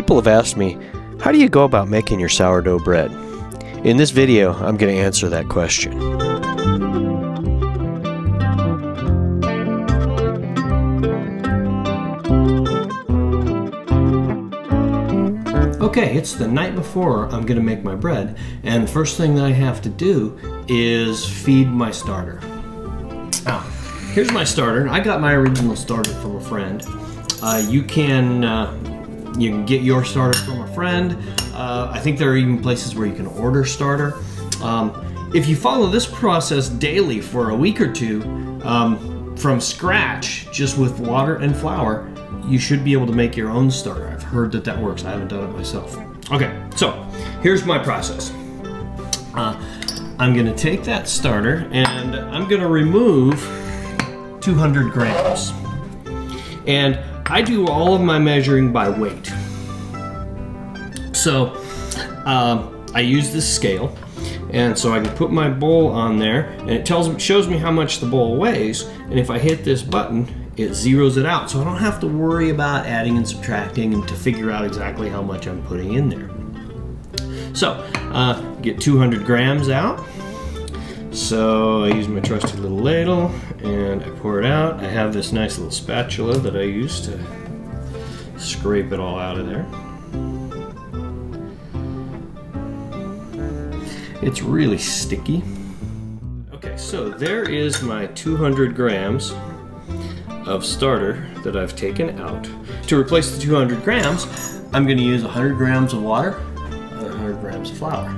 People have asked me, how do you go about making your sourdough bread? In this video, I'm going to answer that question. Okay, it's the night before I'm going to make my bread, and the first thing that I have to do is feed my starter. Now, here's my starter. I got my original starter from a friend. You can get your starter from a friend. I think there are even places where you can order starter. If you follow this process daily for a week or two, from scratch, just with water and flour, you should be able to make your own starter. I've heard that that works. I haven't done it myself. Okay, so here's my process. I'm gonna take that starter and I'm gonna remove 200 grams. And I do all of my measuring by weight. So I use this scale, and so I can put my bowl on there, and it shows me how much the bowl weighs, and if I hit this button, it zeroes it out, so I don't have to worry about adding and subtracting and to figure out exactly how much I'm putting in there. So, get 200 grams out. So I use my trusty little ladle and I pour it out. I have this nice little spatula that I use to scrape it all out of there. It's really sticky. Okay, so there is my 200 grams of starter that I've taken out. To replace the 200 grams, I'm going to use 100 grams of water and 100 grams of flour.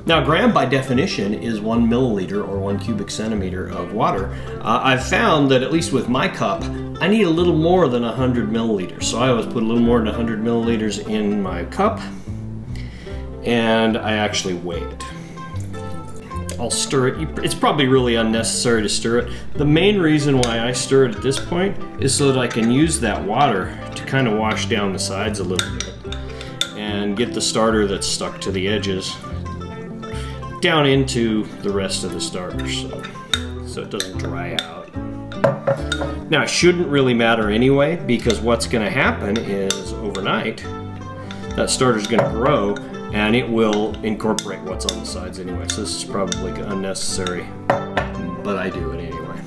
Now, gram by definition is 1 milliliter or 1 cubic centimeter of water. I've found that at least with my cup, I need a little more than 100 milliliters. So I always put a little more than 100 milliliters in my cup, and I actually weigh it. I'll stir it. It's probably really unnecessary to stir it. The main reason why I stir it at this point is so that I can use that water to kind of wash down the sides a little bit and get the starter that's stuck to the edges down into the rest of the starter so it doesn't dry out. Now, it shouldn't really matter anyway, because what's going to happen is overnight that starter's going to grow and it will incorporate what's on the sides anyway. So this is probably unnecessary, but I do it anyway.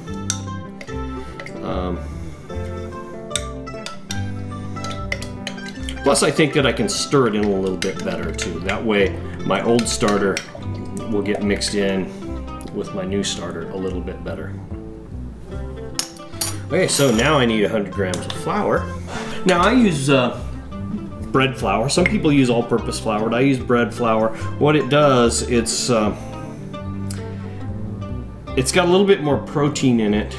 Plus, I think that I can stir it in a little bit better too. That way, my old starter will get mixed in with my new starter a little bit better. Okay, so now I need 100 grams of flour. Now I use bread flour. Some people use all-purpose flour, but I use bread flour. What it does, it's got a little bit more protein in it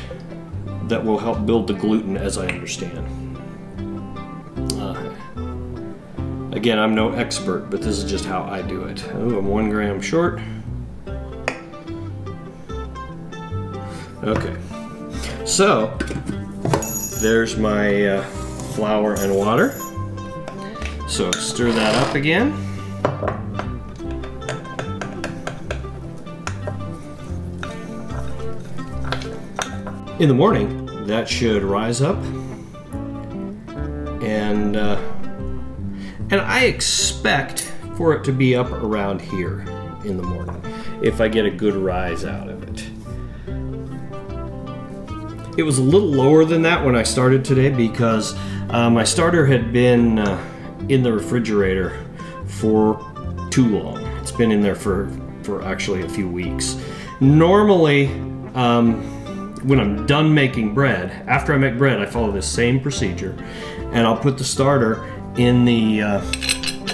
that will help build the gluten, as I understand. Again, I'm no expert, but this is just how I do it. Oh, I'm 1 gram short. Okay, so there's my flour and water. So stir that up again. In the morning, that should rise up, and I expect for it to be up around here in the morning if I get a good rise out of it. It was a little lower than that when I started today because my starter had been in the refrigerator for too long. It's been in there for actually a few weeks. Normally, when I'm done making bread, after I make bread, I follow this same procedure, and I'll put the starter in the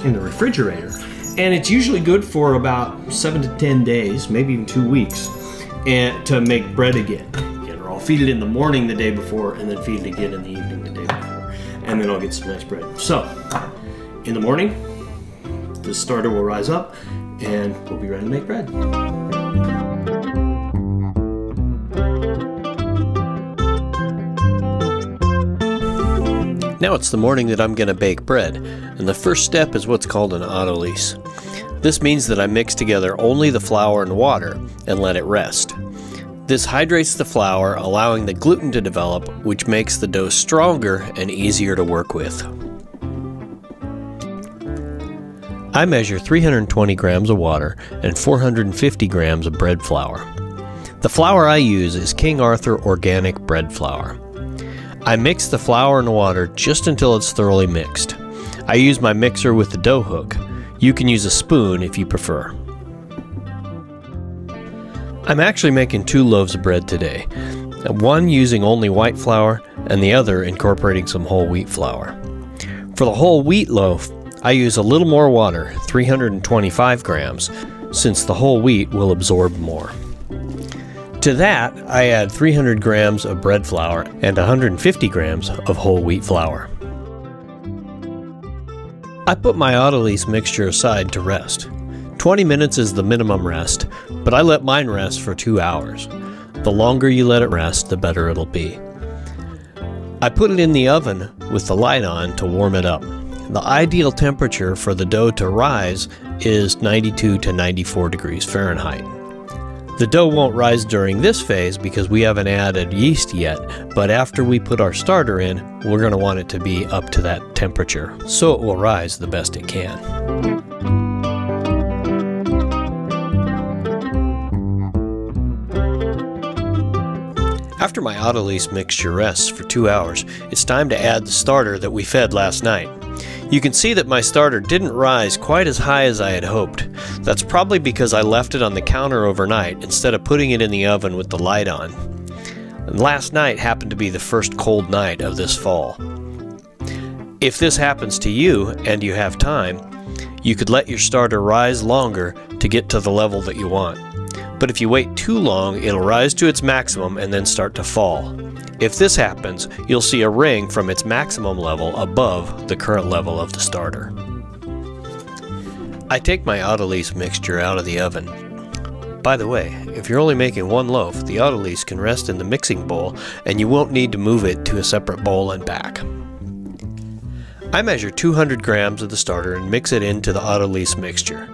refrigerator, and it's usually good for about 7 to 10 days, maybe even 2 weeks, and to make bread again. Or I'll feed it in the morning the day before, and then feed it again in the evening the day before, and then I'll get some nice bread. So, in the morning, the starter will rise up, and we'll be ready to make bread. Now it's the morning that I'm going to bake bread, and the first step is what's called an autolyse. This means that I mix together only the flour and water and let it rest. This hydrates the flour, allowing the gluten to develop, which makes the dough stronger and easier to work with. I measure 320 grams of water and 450 grams of bread flour. The flour I use is King Arthur organic bread flour. I mix the flour and water just until it's thoroughly mixed. I use my mixer with the dough hook. You can use a spoon if you prefer. I'm actually making 2 loaves of bread today, one using only white flour and the other incorporating some whole wheat flour. For the whole wheat loaf, I use a little more water, 325 grams, since the whole wheat will absorb more. To that, I add 300 grams of bread flour and 150 grams of whole wheat flour. I put my Autolyse mixture aside to rest. 20 minutes is the minimum rest, but I let mine rest for 2 hours. The longer you let it rest, the better it'll be. I put it in the oven with the light on to warm it up. The ideal temperature for the dough to rise is 92 to 94 degrees Fahrenheit. The dough won't rise during this phase because we haven't added yeast yet, but after we put our starter in, we're going to want it to be up to that temperature, so it will rise the best it can. After my Autolyse mixture rests for 2 hours, it's time to add the starter that we fed last night. You can see that my starter didn't rise quite as high as I had hoped. That's probably because I left it on the counter overnight instead of putting it in the oven with the light on. And last night happened to be the first cold night of this fall. If this happens to you and you have time, you could let your starter rise longer to get to the level that you want. But if you wait too long, it'll rise to its maximum and then start to fall. If this happens, you'll see a ring from its maximum level above the current level of the starter. I take my Autolyse mixture out of the oven. By the way, if you're only making 1 loaf, the Autolyse can rest in the mixing bowl and you won't need to move it to a separate bowl and back. I measure 200 grams of the starter and mix it into the Autolyse mixture.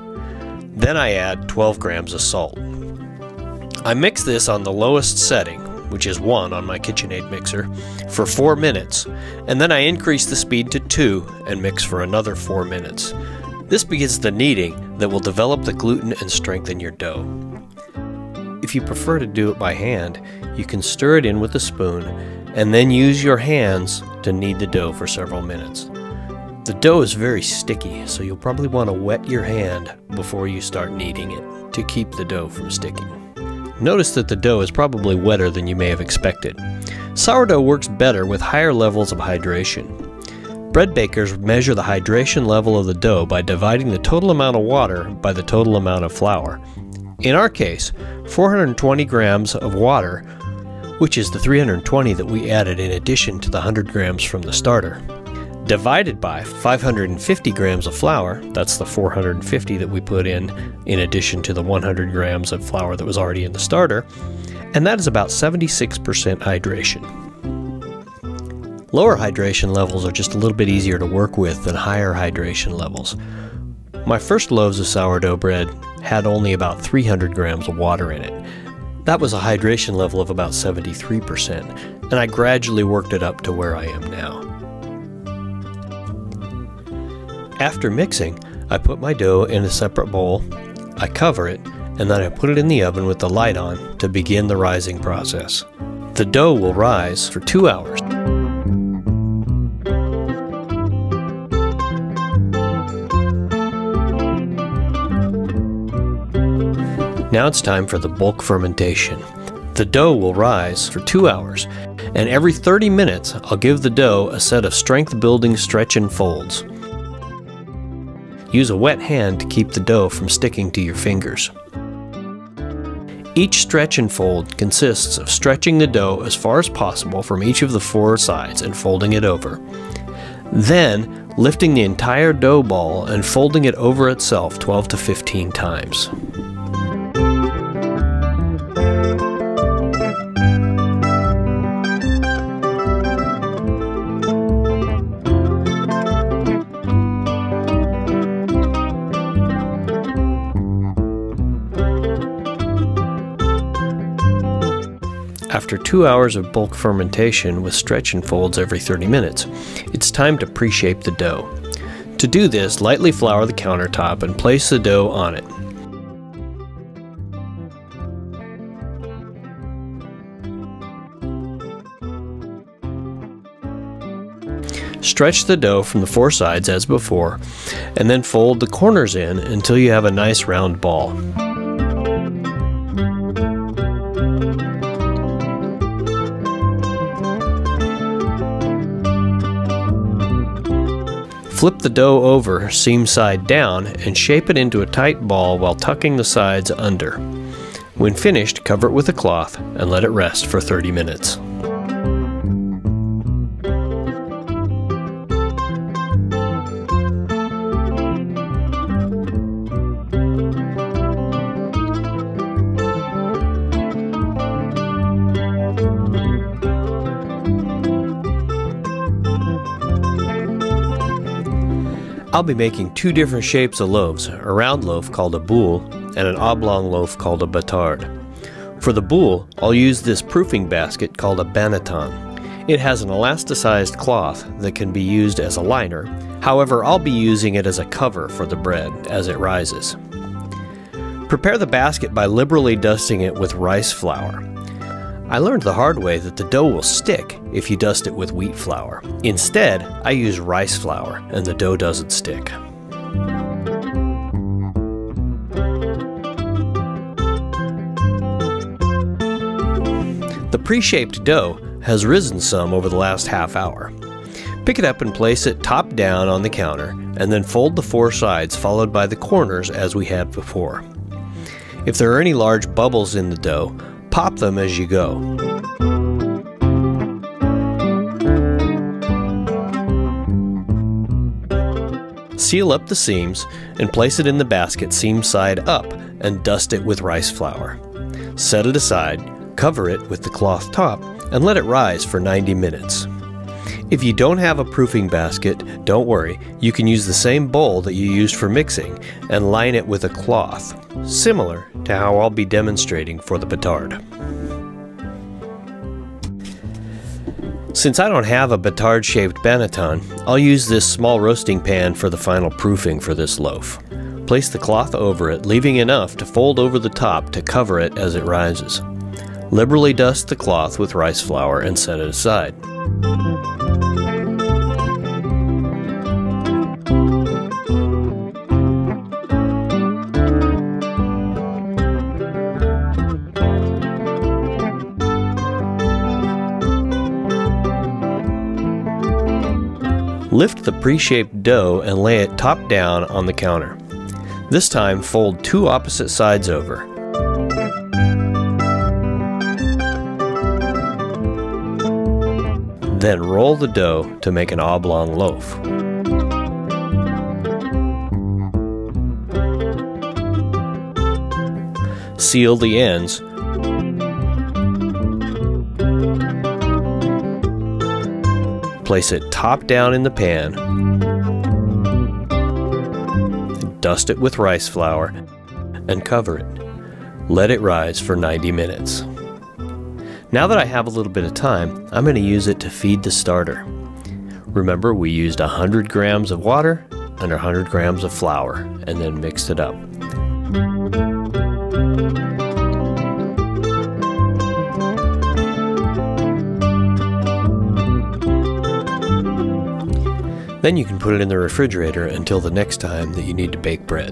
Then I add 12 grams of salt. I mix this on the lowest setting, which is 1 on my KitchenAid mixer, for 4 minutes, and then I increase the speed to 2 and mix for another 4 minutes. This begins the kneading that will develop the gluten and strengthen your dough. If you prefer to do it by hand, you can stir it in with a spoon and then use your hands to knead the dough for several minutes. The dough is very sticky, so you'll probably want to wet your hand before you start kneading it to keep the dough from sticking. Notice that the dough is probably wetter than you may have expected. Sourdough works better with higher levels of hydration. Bread bakers measure the hydration level of the dough by dividing the total amount of water by the total amount of flour. In our case, 420 grams of water, which is the 320 that we added in addition to the 100 grams from the starter, divided by 550 grams of flour, that's the 450 that we put in addition to the 100 grams of flour that was already in the starter, and that is about 76% hydration. Lower hydration levels are just a little bit easier to work with than higher hydration levels. My first loaves of sourdough bread had only about 300 grams of water in it. That was a hydration level of about 73%, and I gradually worked it up to where I am now. After mixing, I put my dough in a separate bowl, I cover it, and then I put it in the oven with the light on to begin the rising process. The dough will rise for 2 hours. Now it's time for the bulk fermentation. The dough will rise for 2 hours, and every 30 minutes I'll give the dough a set of strength-building stretch and folds. Use a wet hand to keep the dough from sticking to your fingers. Each stretch and fold consists of stretching the dough as far as possible from each of the 4 sides and folding it over. Then, lifting the entire dough ball and folding it over itself 12 to 15 times. After 2 hours of bulk fermentation with stretch and folds every 30 minutes, it's time to pre-shape the dough. To do this, lightly flour the countertop and place the dough on it. Stretch the dough from the four sides as before, and then fold the corners in until you have a nice round ball. Flip the dough over seam side down and shape it into a tight ball while tucking the sides under. When finished, cover it with a cloth and let it rest for 30 minutes. I'll be making two different shapes of loaves, a round loaf called a boule and an oblong loaf called a batard. For the boule, I'll use this proofing basket called a banneton. It has an elasticized cloth that can be used as a liner, however I'll be using it as a cover for the bread as it rises. Prepare the basket by liberally dusting it with rice flour. I learned the hard way that the dough will stick if you dust it with wheat flour. Instead, I use rice flour and the dough doesn't stick. The pre-shaped dough has risen some over the last half hour. Pick it up and place it top down on the counter, and then fold the four sides followed by the corners as we had before. If there are any large bubbles in the dough, pop them as you go. Seal up the seams and place it in the basket seam side up and dust it with rice flour. Set it aside, cover it with the cloth top, and let it rise for 90 minutes. If you don't have a proofing basket, don't worry, you can use the same bowl that you used for mixing and line it with a cloth, similar to how I'll be demonstrating for the batard. Since I don't have a batard-shaped banneton, I'll use this small roasting pan for the final proofing for this loaf. Place the cloth over it, leaving enough to fold over the top to cover it as it rises. Liberally dust the cloth with rice flour and set it aside. Lift the pre-shaped dough and lay it top down on the counter. This time, fold two opposite sides over. Then roll the dough to make an oblong loaf. Seal the ends. Place it top down in the pan. Dust it with rice flour and cover it. Let it rise for 90 minutes. Now that I have a little bit of time, I'm going to use it to feed the starter. Remember, we used 100 grams of water and 100 grams of flour and then mixed it up. Then you can put it in the refrigerator until the next time that you need to bake bread.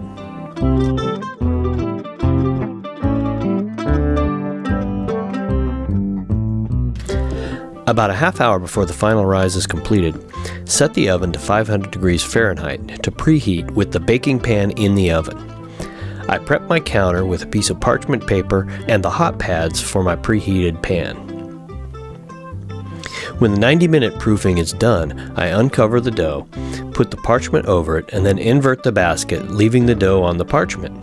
About a half hour before the final rise is completed, set the oven to 500 degrees Fahrenheit to preheat with the baking pan in the oven. I prep my counter with a piece of parchment paper and the hot pads for my preheated pan. When the 90-minute proofing is done, I uncover the dough, put the parchment over it, and then invert the basket, leaving the dough on the parchment.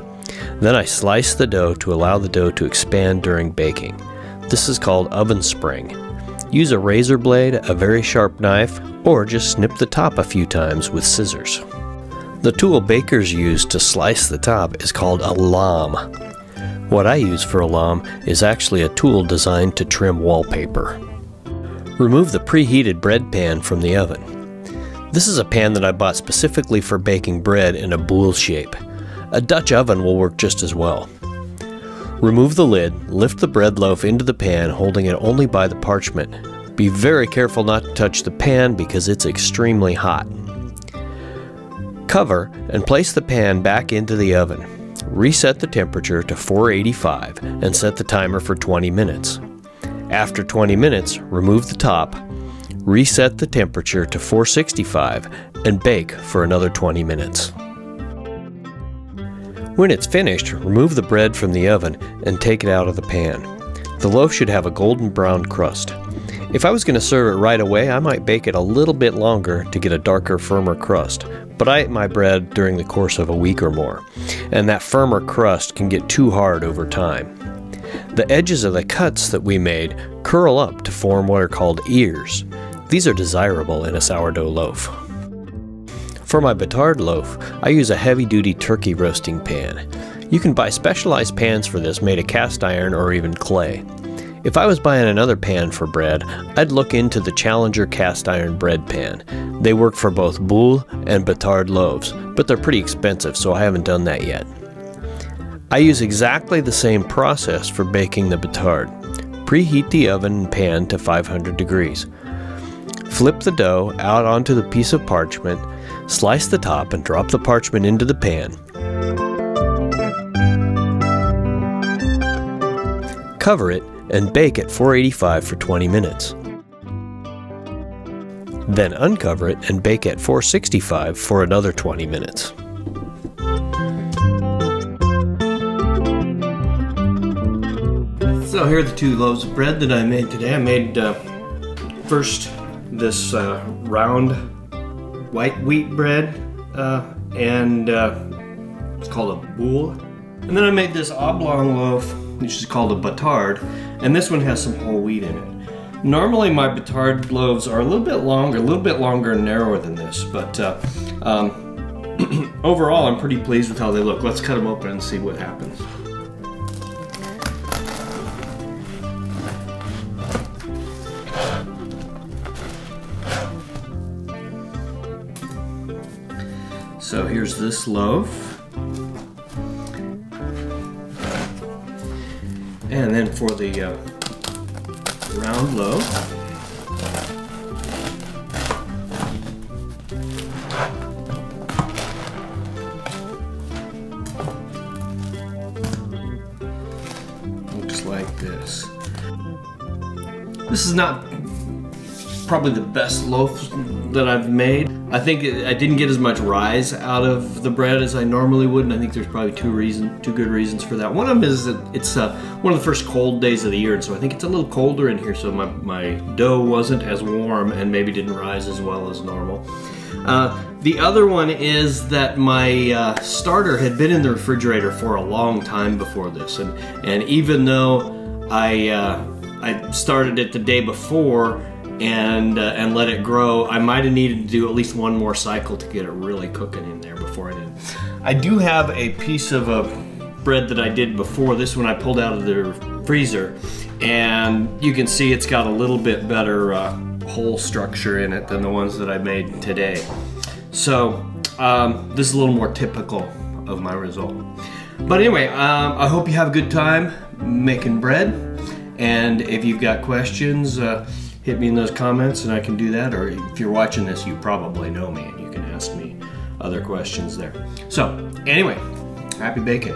Then I slice the dough to allow the dough to expand during baking. This is called oven spring. Use a razor blade, a very sharp knife, or just snip the top a few times with scissors. The tool bakers use to slice the top is called a lame. What I use for a lame is actually a tool designed to trim wallpaper. Remove the preheated bread pan from the oven. This is a pan that I bought specifically for baking bread in a boule shape. A Dutch oven will work just as well. Remove the lid, lift the bread loaf into the pan, holding it only by the parchment. Be very careful not to touch the pan because it's extremely hot. Cover and place the pan back into the oven. Reset the temperature to 485 and set the timer for 20 minutes. After 20 minutes, remove the top, reset the temperature to 465 and bake for another 20 minutes. When it's finished, remove the bread from the oven and take it out of the pan. The loaf should have a golden brown crust. If I was going to serve it right away, I might bake it a little bit longer to get a darker, firmer crust. But I ate my bread during the course of a week or more, and that firmer crust can get too hard over time. The edges of the cuts that we made curl up to form what are called ears. These are desirable in a sourdough loaf. For my batard loaf, I use a heavy-duty turkey roasting pan. You can buy specialized pans for this made of cast iron or even clay. If I was buying another pan for bread, I'd look into the Challenger cast iron bread pan. They work for both boule and batard loaves, but they're pretty expensive, so I haven't done that yet. I use exactly the same process for baking the batard. Preheat the oven and pan to 500 degrees. Flip the dough out onto the piece of parchment, slice the top and drop the parchment into the pan. Cover it and bake at 485 for 20 minutes. Then uncover it and bake at 465 for another 20 minutes. So here are the 2 loaves of bread that I made today. I made first this round white wheat bread and it's called a boule. And then I made this oblong loaf, which is called a batard, and this one has some whole wheat in it. Normally my batard loaves are a little bit longer and narrower than this, but overall I'm pretty pleased with how they look. Let's cut them open and see what happens. So here's this loaf. And then for the round loaf, looks like this. This is not probably the best loaf that I've made. I think I didn't get as much rise out of the bread as I normally would, and I think there's probably two good reasons for that. One of them is that it's one of the first cold days of the year, and so I think it's a little colder in here, so my dough wasn't as warm and maybe didn't rise as well as normal. The other one is that my starter had been in the refrigerator for a long time before this, and even though I started it the day before and let it grow, I might have needed to do at least one more cycle to get it really cooking in there before I did. I do have a piece of bread that I did before this one I pulled out of the freezer, and you can see it's got a little bit better hole structure in it than the ones that I made today. So this is a little more typical of my result. But anyway, I hope you have a good time making bread, and if you've got questions, hit me in those comments and I can do that, or if you're watching this, you probably know me and you can ask me other questions there. So anyway, happy baking.